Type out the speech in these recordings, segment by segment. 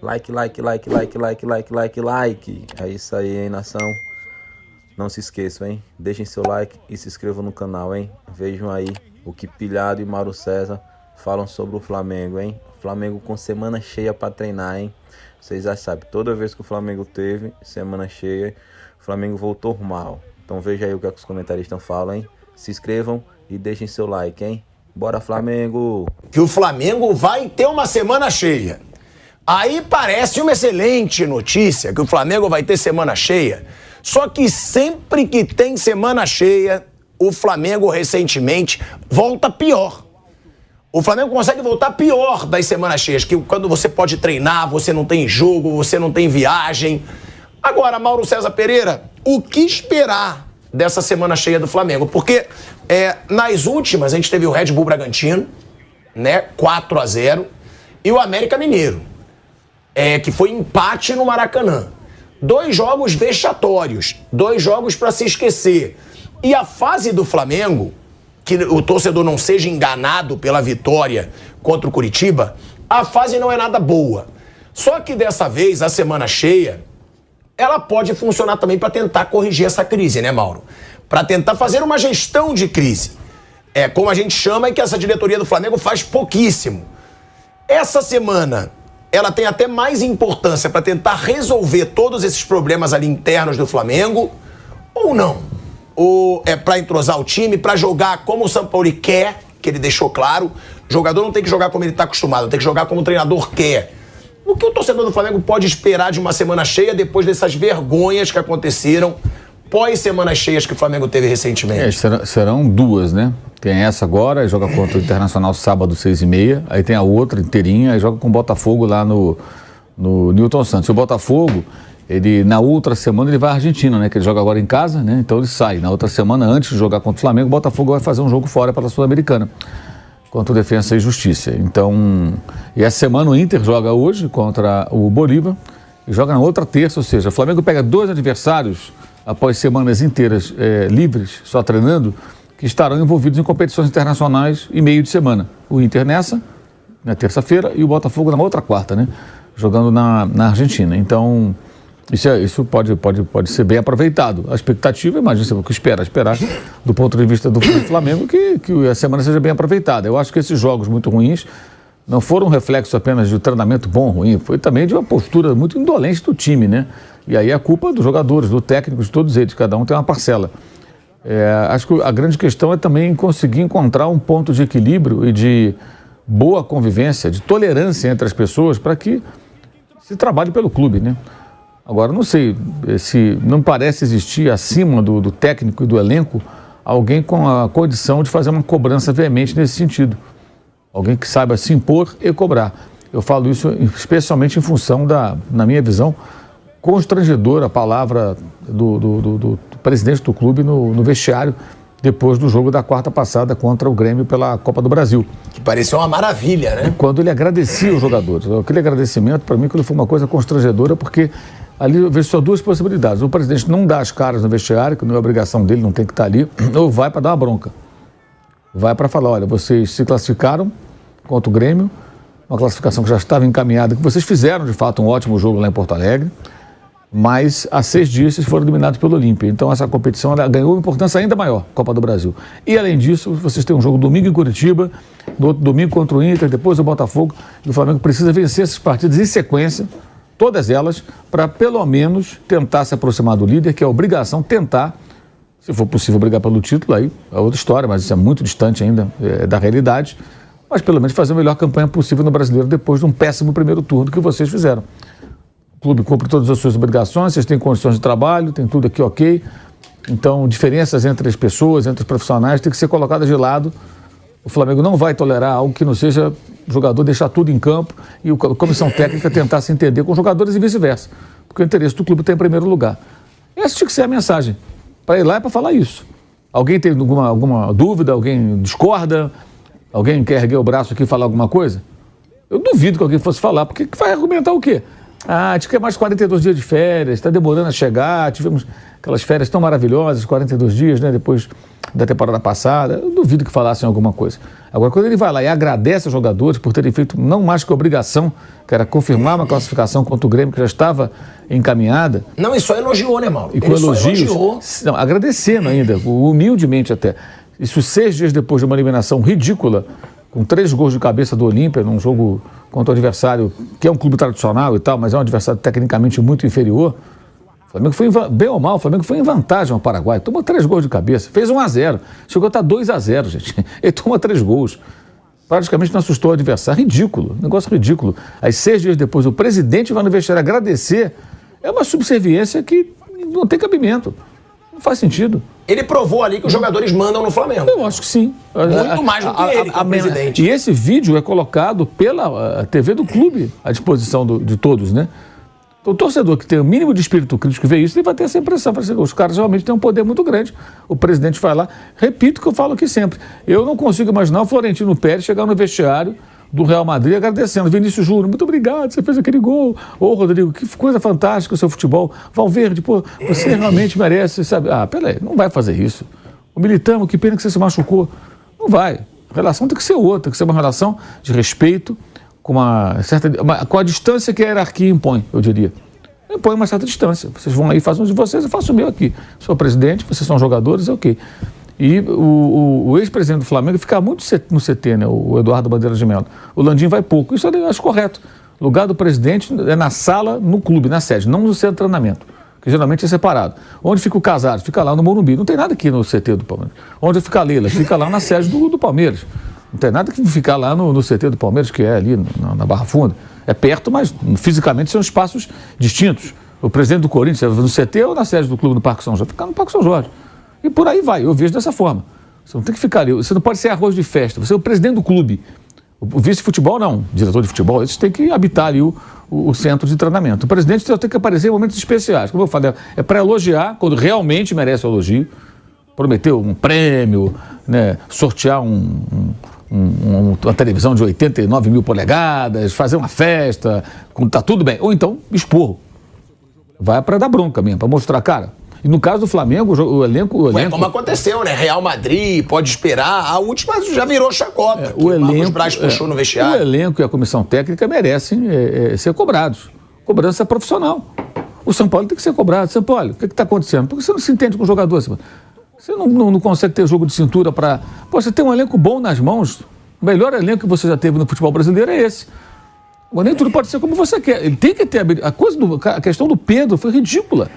Like, like, like, like, like, like, like, like. É isso aí, hein, nação? Não se esqueçam, hein? Deixem seu like e se inscrevam no canal, hein? Vejam aí o que Pilhado e Mauro César falam sobre o Flamengo, hein? Flamengo com semana cheia para treinar, hein? Vocês já sabem, toda vez que o Flamengo teve semana cheia, o Flamengo voltou mal. Então veja aí o que os comentaristas falam, hein? Se inscrevam e deixem seu like, hein? Bora, Flamengo! Que o Flamengo vai ter uma semana cheia. Aí parece uma excelente notícia que o Flamengo vai ter semana cheia. Só que sempre que tem semana cheia, o Flamengo recentemente volta pior. O Flamengo consegue voltar pior das semanas cheias, que quando você pode treinar, você não tem jogo, você não tem viagem. Agora, Mauro César Pereira, o que esperar dessa semana cheia do Flamengo? Porque nas últimas a gente teve o Red Bull Bragantino, né, 4-0, e o América Mineiro, que foi empate no Maracanã. 2 jogos vexatórios, 2 jogos para se esquecer. E a fase do Flamengo, que o torcedor não seja enganado pela vitória contra o Curitiba, a fase não é nada boa. Só que dessa vez, a semana cheia, ela pode funcionar também para tentar corrigir essa crise, né, Mauro? Para tentar fazer uma gestão de crise. Como a gente chama, e que essa diretoria do Flamengo faz pouquíssimo. Essa semana, ela tem até mais importância para tentar resolver todos esses problemas ali internos do Flamengo, ou não? Ou é para entrosar o time, para jogar como o Sampaoli quer, que ele deixou claro. O jogador não tem que jogar como ele está acostumado, tem que jogar como o treinador quer. O que o torcedor do Flamengo pode esperar de uma semana cheia depois dessas vergonhas que aconteceram pós-semanas cheias que o Flamengo teve recentemente? Serão 2, né? Tem essa agora, aí joga contra o Internacional sábado 6h30, aí tem a outra inteirinha, aí joga com o Botafogo lá no Newton Santos. E o Botafogo, na outra semana ele vai à Argentina, né? Que ele joga agora em casa, né? Então ele sai. Na outra semana, antes de jogar contra o Flamengo, o Botafogo vai fazer um jogo fora pela Sul-Americana, contra o Defensa e Justiça. Então, e essa semana o Inter joga hoje contra o Bolívar e joga na outra terça, ou seja, o Flamengo pega 2 adversários após semanas inteiras livres, só treinando, que estarão envolvidos em competições internacionais e meio de semana. O Inter na terça-feira, e o Botafogo na outra quarta, né? Jogando na Argentina. Então, isso pode ser bem aproveitado. A expectativa, imagina o que esperar do ponto de vista do Flamengo, que a semana seja bem aproveitada. Eu acho que esses jogos muito ruins não foram um reflexo apenas de um treinamento bom ou ruim, foi também de uma postura muito indolente do time, né? E aí a culpa dos jogadores, do técnico, de todos eles, cada um tem uma parcela. Acho que a grande questão é também conseguir encontrar um ponto de equilíbrio e de boa convivência, de tolerância entre as pessoas para que se trabalhe pelo clube, né? Agora, não sei se não parece existir acima do técnico e do elenco alguém com a condição de fazer uma cobrança veemente nesse sentido. Alguém que saiba se impor e cobrar. Eu falo isso especialmente em função na minha visão, constrangedora a palavra do presidente do clube no vestiário depois do jogo da quarta passada contra o Grêmio pela Copa do Brasil. Que pareceu uma maravilha, né? E quando ele agradecia os jogadores. Aquele agradecimento, para mim, foi uma coisa constrangedora, porque ali eu vejo só 2 possibilidades. O presidente não dá as caras no vestiário, que não é obrigação dele, não tem que estar ali, ou vai para dar uma bronca. Vai para falar, olha, vocês se classificaram contra o Grêmio, uma classificação que já estava encaminhada, que vocês fizeram, de fato, um ótimo jogo lá em Porto Alegre, mas há 6 dias vocês foram eliminados pelo Olímpia. Então essa competição ela ganhou importância ainda maior, Copa do Brasil. E além disso, vocês têm um jogo domingo em Curitiba, no outro domingo contra o Inter, depois o Botafogo, e o Flamengo precisa vencer esses partidos em sequência, todas elas, para pelo menos tentar se aproximar do líder, que é a obrigação tentar, se for possível brigar pelo título, aí é outra história, mas isso é muito distante ainda da realidade, mas pelo menos fazer a melhor campanha possível no Brasileiro depois de um péssimo primeiro turno que vocês fizeram. O clube cumpre todas as suas obrigações, vocês têm condições de trabalho, tem tudo aqui ok. Então, diferenças entre as pessoas, entre os profissionais, tem que ser colocadas de lado. O Flamengo não vai tolerar algo que não seja o jogador deixar tudo em campo e a comissão técnica tentar se entender com os jogadores e vice-versa. Porque o interesse do clube está em primeiro lugar. Essa tinha que ser a mensagem. Para ir lá é para falar isso. Alguém tem alguma dúvida? Alguém discorda? Alguém quer erguer o braço aqui e falar alguma coisa? Eu duvido que alguém fosse falar, porque vai argumentar o quê? A gente quer mais 42 dias de férias, está demorando a chegar, tivemos aquelas férias tão maravilhosas, 42 dias, né? Depois da temporada passada, eu duvido que falassem alguma coisa. Agora, quando ele vai lá e agradece aos jogadores por terem feito não mais que obrigação, que era confirmar uma classificação contra o Grêmio que já estava encaminhada. Não, e só elogiou, né, Mauro? E com elogios, não, agradecendo ainda, humildemente até. Isso 6 dias depois de uma eliminação ridícula, com 3 gols de cabeça do Olímpia, num jogo contra o adversário, que é um clube tradicional e tal, mas é um adversário tecnicamente muito inferior. O Flamengo foi, bem ou mal, o Flamengo foi em vantagem ao Paraguai, tomou 3 gols de cabeça, fez 1-0, chegou a estar 2-0, gente. Ele toma 3 gols. Praticamente não assustou o adversário. Ridículo, negócio ridículo. Aí 6 dias depois o presidente vai no vestiário agradecer. É uma subserviência que não tem cabimento. Não faz sentido. Ele provou ali que os jogadores mandam no Flamengo. Eu acho que sim. Muito mais do que ele, como presidente. E esse vídeo é colocado pela TV do clube à disposição de todos, né? Então, o torcedor que tem o mínimo de espírito crítico vê isso, ele vai ter essa impressão. Os caras realmente têm um poder muito grande. O presidente vai lá. Repito o que eu falo aqui sempre. Eu não consigo imaginar o Florentino Pérez chegar no vestiário do Real Madrid agradecendo. Vinícius Júnior, muito obrigado, você fez aquele gol. Ô, Rodrigo, que coisa fantástica o seu futebol. Valverde, pô, você realmente merece, sabe? Ah, peraí, não vai fazer isso. O Militão, que pena que você se machucou. Não vai. A relação tem que ser outra, tem que ser uma relação de respeito, com com a distância que a hierarquia impõe, eu diria. Impõe uma certa distância. Vocês vão aí, fazem um de vocês, eu faço o meu aqui. Sou presidente, vocês são jogadores, é ok. E o ex-presidente do Flamengo fica muito no CT, né? O Eduardo Bandeira de Mello. O Landim vai pouco. Isso eu acho correto. O lugar do presidente é na sala, no clube, na sede, não no centro de treinamento, que geralmente é separado. Onde fica o Casares? Fica lá no Morumbi. Não tem nada aqui no CT do Palmeiras. Onde fica a Leila? Fica lá na sede do Palmeiras. Não tem nada que ficar lá no CT do Palmeiras, que é ali na Barra Funda. É perto, mas fisicamente são espaços distintos. O presidente do Corinthians, no CT ou na sede do clube no Parque São Jorge? Fica no Parque São Jorge. E por aí vai, eu vejo dessa forma. Você não tem que ficar ali, você não pode ser arroz de festa, você é o presidente do clube. O vice-futebol não, diretor de futebol, eles têm que habitar ali o centro de treinamento. O presidente tem que aparecer em momentos especiais. Como eu falei, é para elogiar, quando realmente merece o elogio, prometer um prêmio, né, sortear uma televisão de 89 mil polegadas, fazer uma festa, quando tá tudo bem. Ou então, esporro. Vai para dar bronca mesmo, para mostrar, cara. E no caso do Flamengo, o elenco... Ué, como aconteceu, né? Real Madrid, pode esperar. A última já virou chacota. O Marcos Braz puxou no vestiário. O elenco e a comissão técnica merecem ser cobrados. Cobrança profissional. O São Paulo tem que ser cobrado. São Paulo, o que está acontecendo? Por que você não se entende com o jogador? Você não consegue ter jogo de cintura para... Pô, você tem um elenco bom nas mãos. O melhor elenco que você já teve no futebol brasileiro é esse. Mas nem tudo pode ser como você quer. Ele tem que ter... A questão do Pedro foi ridícula.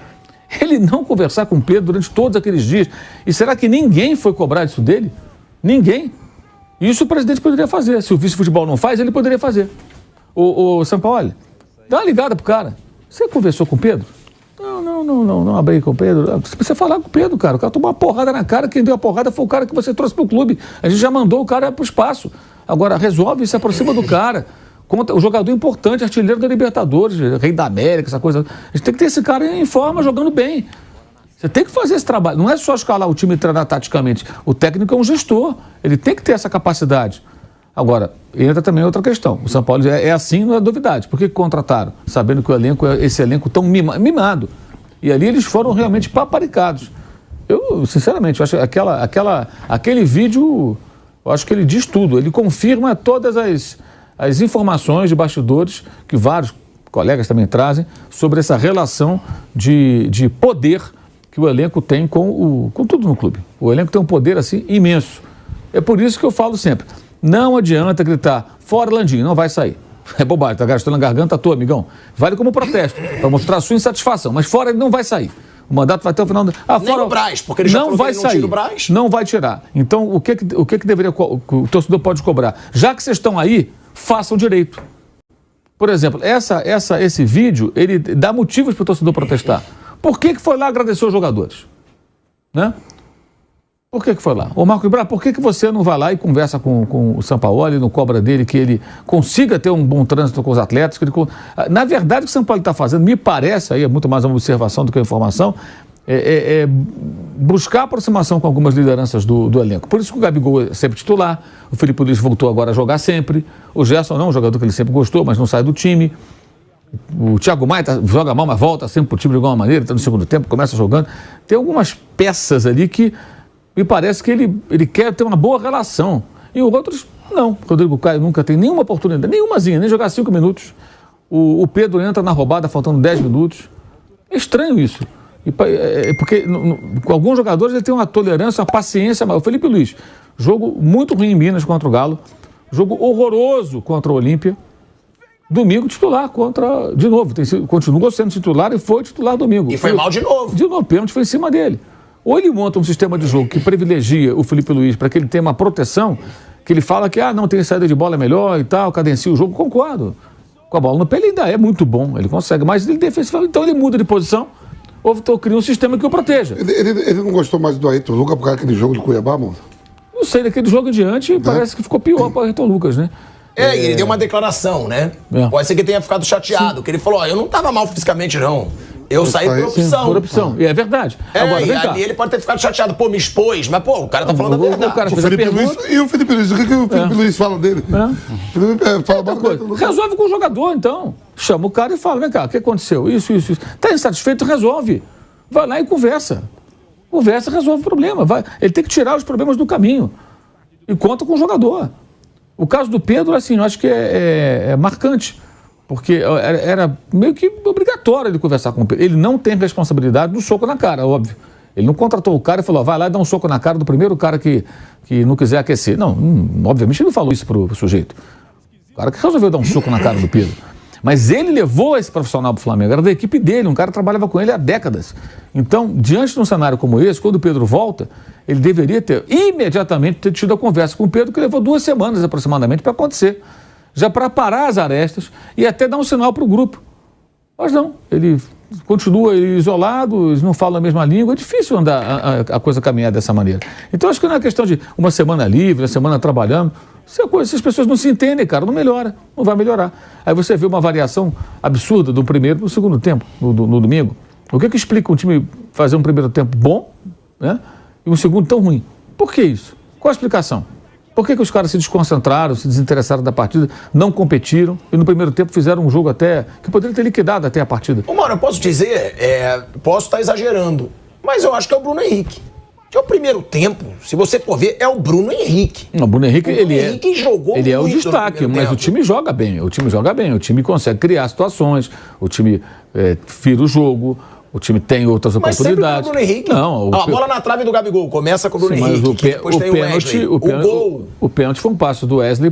Ele não conversar com o Pedro durante todos aqueles dias. E será que ninguém foi cobrar isso dele? Ninguém. Isso o presidente poderia fazer. Se o vice-futebol não faz, ele poderia fazer. Ô Sampaoli, dá uma ligada pro cara. Você conversou com o Pedro? Não abri com o Pedro. Você precisa falar com o Pedro, cara. O cara tomou uma porrada na cara. Quem deu a porrada foi o cara que você trouxe pro clube. A gente já mandou o cara pro espaço. Agora resolve e se aproxima do cara. Conta o jogador importante, artilheiro da Libertadores, rei da América, essa coisa. A gente tem que ter esse cara em forma, jogando bem. Você tem que fazer esse trabalho. Não é só escalar o time e treinar taticamente. O técnico é um gestor. Ele tem que ter essa capacidade. Agora, entra também outra questão. O São Paulo é assim, não é novidade. Por que contrataram? Sabendo que o elenco é esse elenco tão mimado. E ali eles foram realmente paparicados. Eu, sinceramente, acho que aquele vídeo, eu acho que ele diz tudo. Ele confirma todas as informações de bastidores que vários colegas também trazem sobre essa relação de poder que o elenco tem com tudo no clube. O elenco tem um poder assim imenso. É por isso que eu falo sempre, não adianta gritar, fora Landim, não vai sair. É bobagem, tá gastando a garganta à toa, amigão. Vale como protesto, para mostrar a sua insatisfação, mas fora ele não vai sair. O mandato vai até o final... Nem o Braz, porque ele já não vai sair, o Braz. Não vai tirar. Então, o que deveria... O torcedor pode cobrar? Já que vocês estão aí, façam direito. Por exemplo, esse vídeo, ele dá motivos para o torcedor protestar. Por que foi lá agradecer os jogadores? Né? Por que foi lá? Ô Marcos Braz, por que você não vai lá e conversa com o Sampaoli, não cobra dele, que ele consiga ter um bom trânsito com os atletas? Na verdade, o que o São Paulo está fazendo, me parece, aí é muito mais uma observação do que uma informação, é buscar aproximação com algumas lideranças do elenco. Por isso que o Gabigol é sempre titular, o Felipe Luiz voltou agora a jogar sempre, o Gerson não, um jogador que ele sempre gostou, mas não sai do time. O Thiago Maia joga mal, mas volta sempre pro time de alguma maneira, está no segundo tempo, começa jogando. Tem algumas peças ali que me parece que ele quer ter uma boa relação. E outros, não. Rodrigo Caio nunca tem nenhuma oportunidade, nenhumazinha, nem jogar 5 minutos. O Pedro entra na roubada faltando 10 minutos. É estranho isso. Porque com alguns jogadores ele tem uma tolerância, uma paciência maior. O Felipe Luiz, jogo muito ruim em Minas contra o Galo, jogo horroroso contra o Olímpia. Domingo titular de novo, continuou sendo titular e foi titular domingo. E foi mal de novo. De novo, o pênalti foi em cima dele. Ou ele monta um sistema de jogo que privilegia o Felipe Luiz para que ele tenha uma proteção, que ele fala que não tem saída de bola melhor e tal, cadencia o jogo, concordo. Com a bola no pé ele ainda é muito bom, ele consegue, mas ele defensivamente, então ele muda de posição, ou cria um sistema que o proteja. Ele não gostou mais do Ayrton Lucas por causa daquele jogo do Cuiabá, mano? Não sei, daquele jogo em diante, parece que ficou pior para o Ayrton Lucas, né? Ele deu uma declaração, né? Pode ser que tenha ficado chateado, que ele falou, eu não tava mal fisicamente, não. Eu saí por opção. Por opção. E é verdade. Agora, e ali ele pode ter ficado chateado. Pô, me expôs. Mas, o cara tá falando a verdade. O cara fez a pergunta. E o Felipe Luiz? O que o Felipe Luiz fala dele? Fala coisa. Resolve com o jogador, então. Chama o cara e fala, vem cá, o que aconteceu? Isso. Tá insatisfeito? Resolve. Vai lá e conversa. Conversa, resolve o problema. Ele tem que tirar os problemas do caminho. E conta com o jogador. O caso do Pedro, assim, eu acho que é marcante. Porque era meio que obrigatório ele conversar com o Pedro. Ele não tem responsabilidade do soco na cara, óbvio. Ele não contratou o cara e falou, vai lá e dá um soco na cara do primeiro cara que não quiser aquecer. Não, obviamente ele não falou isso pro sujeito. O cara que resolveu dar um soco na cara do Pedro. Mas ele levou esse profissional pro Flamengo, era da equipe dele, um cara que trabalhava com ele há décadas. Então, diante de um cenário como esse, quando o Pedro volta, ele deveria imediatamente ter tido a conversa com o Pedro, que levou 2 semanas aproximadamente para acontecer. Já para parar as arestas e até dar um sinal para o grupo. Mas não, ele continua isolado, eles não falam a mesma língua, é difícil andar a coisa caminhar dessa maneira. Então acho que não é questão de uma semana livre, uma semana trabalhando, se as pessoas não se entendem, cara, não melhora, não vai melhorar. Aí você vê uma variação absurda do primeiro para o segundo tempo, no domingo. O que explica um time fazer um primeiro tempo bom, né, e um segundo tão ruim? Por que isso? Qual a explicação? Por que os caras se desconcentraram, se desinteressaram da partida, não competiram e no primeiro tempo fizeram um jogo até que poderia ter liquidado até a partida? Mano, eu posso dizer, posso estar exagerando, mas eu acho que é o Bruno Henrique. Que é o primeiro tempo, se você for ver, é o Bruno Henrique. Não, o Bruno Henrique, jogou ele é o destaque, mas o time joga bem, o time consegue criar situações, o time vira o jogo. O time tem outras oportunidades. Mas sempre com o Bruno Henrique. Não, a bola na trave do Gabigol começa com o Bruno Henrique, que depois tem o Wesley. O gol. O pênalti foi um passo do Wesley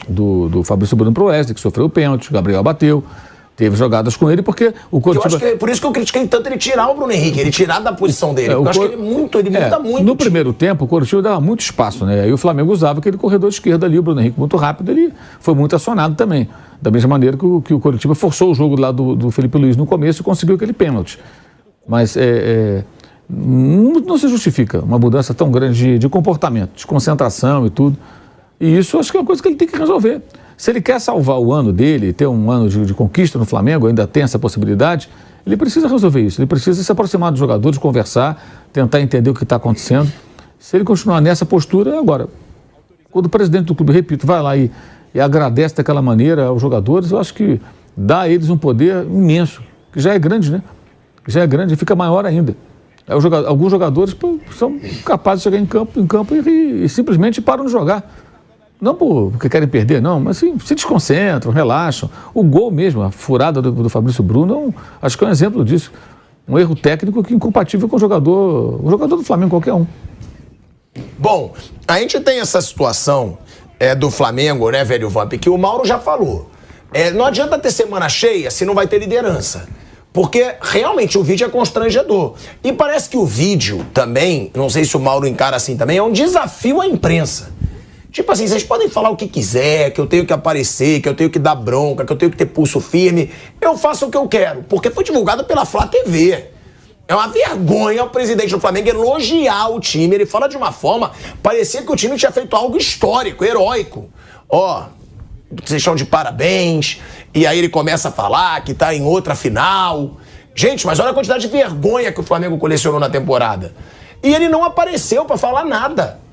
do Fabrício Bruno pro Wesley, que sofreu o pênalti, o Gabriel bateu. Teve jogadas com ele, porque o Coritiba... Eu acho que por isso que eu critiquei tanto ele tirar o Bruno Henrique, ele tirar da posição dele. Eu acho que ele muda muito. No primeiro tempo, o Coritiba dava muito espaço, né? Aí o Flamengo usava aquele corredor esquerdo ali, o Bruno Henrique muito rápido, ele foi muito acionado também. Da mesma maneira que o Coritiba forçou o jogo lá do Felipe Luiz no começo e conseguiu aquele pênalti. Mas não se justifica uma mudança tão grande de comportamento, de concentração e tudo. E isso acho que é uma coisa que ele tem que resolver. Se ele quer salvar o ano dele, ter um ano de conquista no Flamengo, ainda tem essa possibilidade, ele precisa resolver isso. Ele precisa se aproximar dos jogadores, conversar, tentar entender o que está acontecendo. Se ele continuar nessa postura, agora, quando o presidente do clube, repito, vai lá e agradece daquela maneira aos jogadores, eu acho que dá a eles um poder imenso, que já é grande, né? Já é grande e fica maior ainda. Alguns jogadores são capazes de chegar em campo e simplesmente param de jogar. Não porque querem perder, não, mas sim, se desconcentram, relaxam. O gol mesmo, a furada do Fabrício Bruno, acho que é um exemplo disso. Um erro técnico que é incompatível com o jogador do Flamengo, qualquer um. Bom, a gente tem essa situação do Flamengo, né, velho Vamp, que o Mauro já falou. Não adianta ter semana cheia se não vai ter liderança. Porque realmente o vídeo é constrangedor. E parece que o vídeo também, não sei se o Mauro encara assim também, é um desafio à imprensa. Tipo assim, vocês podem falar o que quiser, que eu tenho que aparecer, que eu tenho que dar bronca, que eu tenho que ter pulso firme. Eu faço o que eu quero, porque foi divulgado pela Flá TV. É uma vergonha o presidente do Flamengo elogiar o time. Ele fala de uma forma, parecia que o time tinha feito algo histórico, heróico. Vocês estão de parabéns. E aí ele começa a falar que tá em outra final. Gente, mas olha a quantidade de vergonha que o Flamengo colecionou na temporada. E ele não apareceu pra falar nada.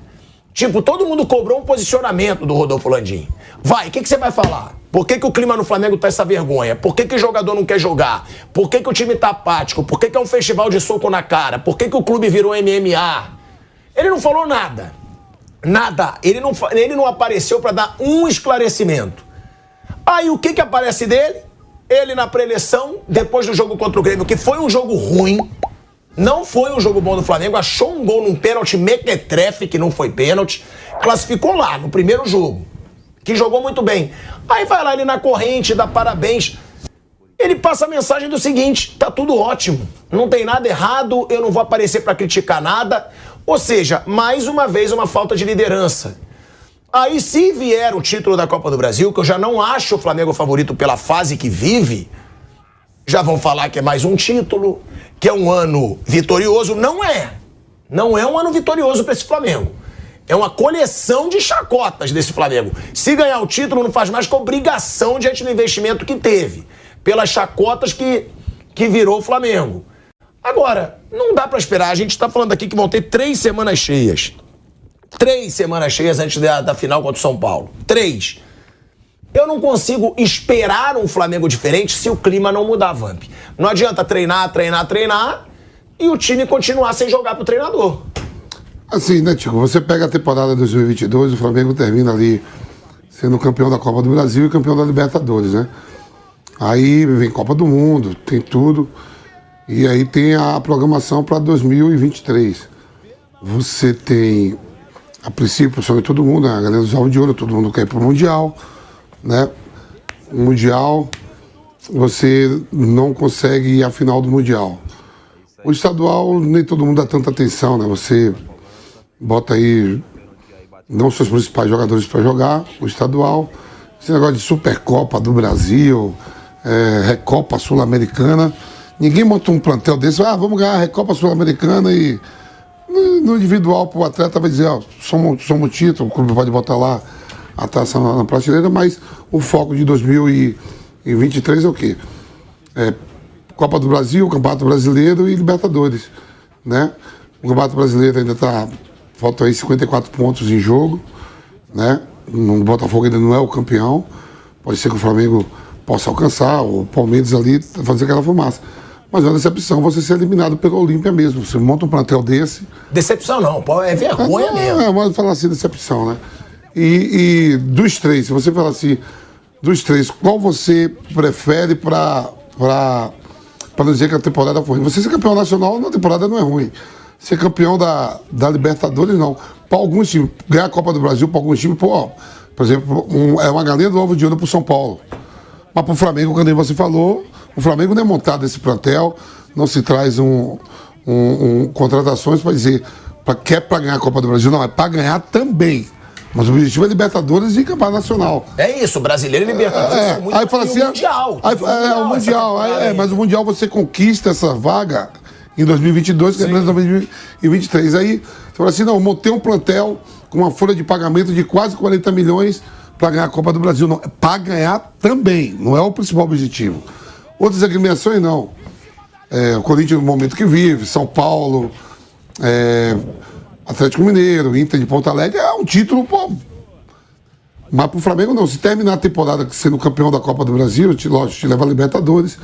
Tipo, todo mundo cobrou um posicionamento do Rodolfo Landim. Vai, o que você vai falar? Por que o clima no Flamengo tá essa vergonha? Por que o jogador não quer jogar? Por que o time tá apático? Por que é um festival de soco na cara? Por que o clube virou MMA? Ele não falou nada. Nada. Ele não apareceu para dar um esclarecimento. Aí o que aparece dele? Ele na pré-eleição, depois do jogo contra o Grêmio, que foi um jogo ruim, não foi um jogo bom do Flamengo, achou um gol num pênalti mequetrefe, que não foi pênalti, classificou lá no primeiro jogo, que jogou muito bem. Aí vai lá ele na corrente, dá parabéns. Ele passa a mensagem do seguinte: tá tudo ótimo, não tem nada errado, eu não vou aparecer para criticar nada. Ou seja, mais uma vez uma falta de liderança. Aí se vier o título da Copa do Brasil, que eu já não acho o Flamengo favorito pela fase que vive, já vão falar que é mais um título, que é um ano vitorioso. Não é. Não é um ano vitorioso para esse Flamengo. É uma coleção de chacotas desse Flamengo. Se ganhar o título, não faz mais que obrigação diante do investimento que teve, pelas chacotas que virou o Flamengo. Agora, não dá pra esperar. A gente está falando aqui que vão ter 3 semanas cheias. 3 semanas cheias antes da final contra o São Paulo. 3. Eu não consigo esperar um Flamengo diferente se o clima não mudar, Vamp. Não adianta treinar e o time continuar sem jogar pro treinador. Assim, né, Tico? Você pega a temporada 2022, o Flamengo termina ali sendo campeão da Copa do Brasil e campeão da Libertadores, né? Aí vem Copa do Mundo, tem tudo. E aí tem a programação para 2023. Você tem, a princípio, sonho todo mundo, né? A galera dos Alvos de Ouro, todo mundo quer ir pro Mundial, né? O Mundial, você não consegue ir à final do Mundial. O estadual, nem todo mundo dá tanta atenção, né? Você bota aí não seus principais jogadores para jogar, o estadual. Esse negócio de Supercopa do Brasil, Recopa Sul-Americana. Ninguém monta um plantel desse, vamos ganhar a Recopa Sul-Americana e no individual pro atleta vai dizer, somos título, o clube pode botar lá a taça na prateleira, mas o foco de 2023 é o quê? Copa do Brasil, Campeonato Brasileiro e Libertadores, né? O Campeonato Brasileiro ainda faltam aí 54 pontos em jogo, né? O Botafogo ainda não é o campeão, pode ser que o Flamengo possa alcançar, o Palmeiras ali fazer aquela fumaça. Mas é uma decepção você ser eliminado pelo Olímpia mesmo. Você monta um plantel desse... Decepção não, é vergonha mesmo. Mas falar assim, decepção, né? E dos 3, se você falar assim, dos 3, qual você prefere para não dizer que a temporada foi ruim? Você ser campeão nacional na temporada não é ruim. Ser campeão da Libertadores, não. Para alguns times, ganhar a Copa do Brasil, para alguns times, por exemplo, é uma galinha do ovo de ouro pro São Paulo. Mas para o Flamengo, quando você falou, o Flamengo não é montado esse plantel, não se traz contratações para dizer que é para ganhar a Copa do Brasil, não, é para ganhar também. Mas o objetivo é Libertadores e Campeonato Nacional. É isso, brasileiro e Libertadores são muito... Aí fala assim, o Mundial. O Mundial, mas o Mundial você conquista essa vaga em 2022, que é 2023. Aí você fala assim, não, montei um plantel com uma folha de pagamento de quase 40 milhões para ganhar a Copa do Brasil. Não, é para ganhar também, não é o principal objetivo. Outras agremiações, não. O Corinthians no momento que vive, São Paulo, Atlético Mineiro, Inter de Porto Alegre, é um título, pô. Mas pro Flamengo não. Se terminar a temporada sendo campeão da Copa do Brasil, lógico, te leva a Libertadores,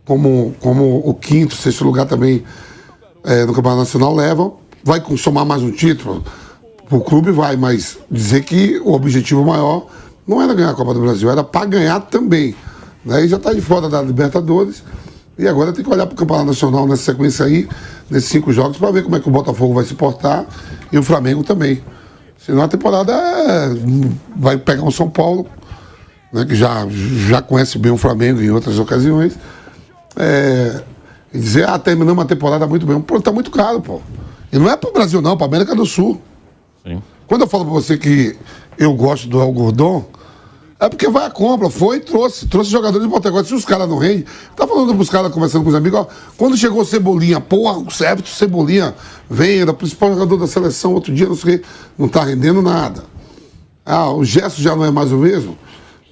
como o 5º, 6º lugar também no Campeonato Nacional levam. Vai somar mais um título? O clube vai, mas dizer que o objetivo maior não era ganhar a Copa do Brasil, era para ganhar também. Né? E já está de fora da Libertadores. E agora tem que olhar para o Campeonato Nacional nessa sequência aí, nesses 5 jogos, para ver como é que o Botafogo vai se portar e o Flamengo também. Senão a temporada vai pegar um São Paulo, né, que já conhece bem o Flamengo em outras ocasiões, e dizer, terminamos a temporada muito bem. Pô, tá muito caro, pô. E não é para o Brasil não, para a América do Sul. Sim. Quando eu falo para você que eu gosto do El Gordon, é porque vai a compra, trouxe jogadores de Porto Alegre. Se os caras não rendem, tá falando pros caras, conversando com os amigos, ó, quando chegou o Cebolinha, o Cebolinha vem, era o principal jogador da seleção, outro dia, não sei o que, não tá rendendo nada. O Gerson já não é mais o mesmo?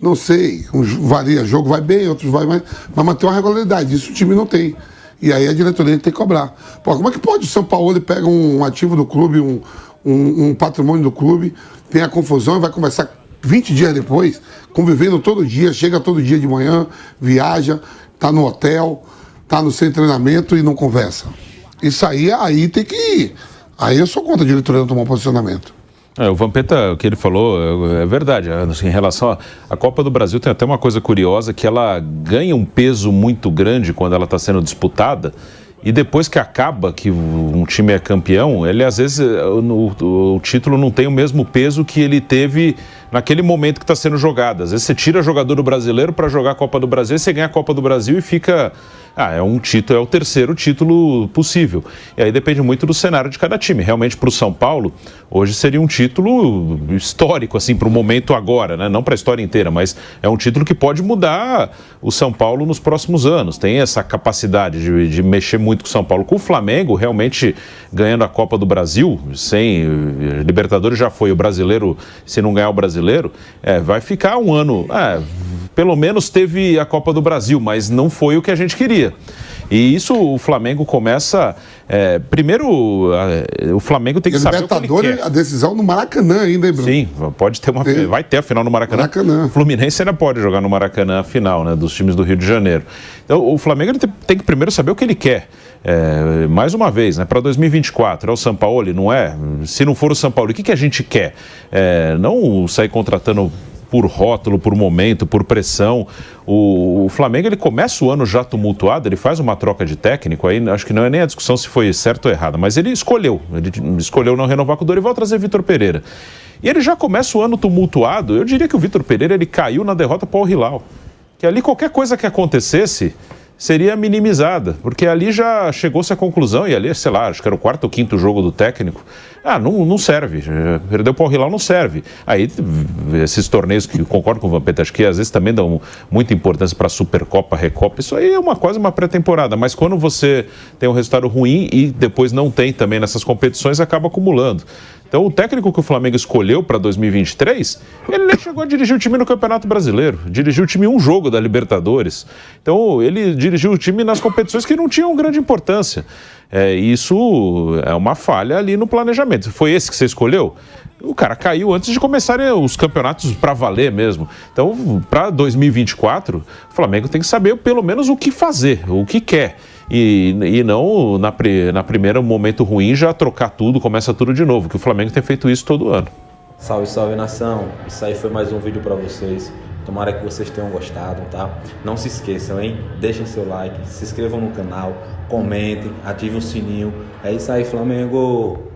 Não sei, varia, jogo vai bem, outros vai mais, mas manter uma regularidade, isso o time não tem. E aí a diretoria tem que cobrar. Pô, como é que pode o São Paulo pega um ativo do clube, um patrimônio do clube, tem a confusão e vai conversar 20 dias depois, convivendo todo dia, chega todo dia de manhã, viaja, tá no hotel, tá no seu treinamento e não conversa. Isso aí tem que Aí eu sou contra a diretoria não tomar um posicionamento. O Vampeta, o que ele falou é verdade. Assim, em relação à Copa do Brasil, tem até uma coisa curiosa, que ela ganha um peso muito grande quando ela está sendo disputada, e depois que acaba, que um time é campeão, ele às vezes o título não tem o mesmo peso que ele teve naquele momento que está sendo jogado. Às vezes você tira jogador do brasileiro para jogar a Copa do Brasil, você ganha a Copa do Brasil e fica... é um título, é o terceiro título possível. E aí depende muito do cenário de cada time. Realmente, para o São Paulo, hoje seria um título histórico, assim, para o momento agora, né? Não para a história inteira, mas é um título que pode mudar o São Paulo nos próximos anos. Tem essa capacidade de mexer muito com o São Paulo. Com o Flamengo, realmente ganhando a Copa do Brasil, sem Libertadores já foi, o brasileiro, se não ganhar o brasileiro, vai ficar um ano... pelo menos teve a Copa do Brasil, mas não foi o que a gente queria. E isso o Flamengo começa... primeiro, o Flamengo tem que saber o que ele quer. A decisão no Maracanã ainda, hein, Bruno? Sim, pode ter vai ter a final no Maracanã. O Fluminense ainda pode jogar no Maracanã a final, né, dos times do Rio de Janeiro. Então o Flamengo ele tem que primeiro saber o que ele quer. Mais uma vez, né, para 2024, é o Sampaoli, não é? Se não for o Sampaoli, o que a gente quer? Não sair contratando por rótulo, por momento, por pressão. O Flamengo, ele começa o ano já tumultuado, ele faz uma troca de técnico, aí acho que não é nem a discussão se foi certo ou errado, mas ele escolheu não renovar com o Dorival, trazer Vitor Pereira. E ele já começa o ano tumultuado. Eu diria que o Vitor Pereira, ele caiu na derrota para o Al-Hilal, que ali qualquer coisa que acontecesse seria minimizada, porque ali já chegou-se à conclusão, e ali, sei lá, acho que era o 4º ou 5º jogo do técnico, não serve, perdeu para o Al-Hilal, não serve. Aí, esses torneios que eu concordo com o Vampeta, acho que às vezes também dão muita importância para a Supercopa, Recopa, isso aí é quase uma pré-temporada, mas quando você tem um resultado ruim e depois não tem também nessas competições, acaba acumulando. Então, o técnico que o Flamengo escolheu para 2023, ele nem chegou a dirigir o time no Campeonato Brasileiro, dirigiu o time em um jogo da Libertadores. Então, ele dirigiu o time nas competições que não tinham grande importância. Isso é uma falha ali no planejamento. Foi esse que você escolheu? O cara caiu antes de começarem os campeonatos para valer mesmo. Então, para 2024, o Flamengo tem que saber pelo menos o que fazer, o que quer. E não, na primeira momento ruim, já trocar tudo, começa tudo de novo, que o Flamengo tem feito isso todo ano. Salve, salve, nação! Isso aí foi mais um vídeo para vocês. Tomara que vocês tenham gostado, tá? Não se esqueçam, hein? Deixem seu like, se inscrevam no canal, comentem, ativem o sininho. É isso aí, Flamengo!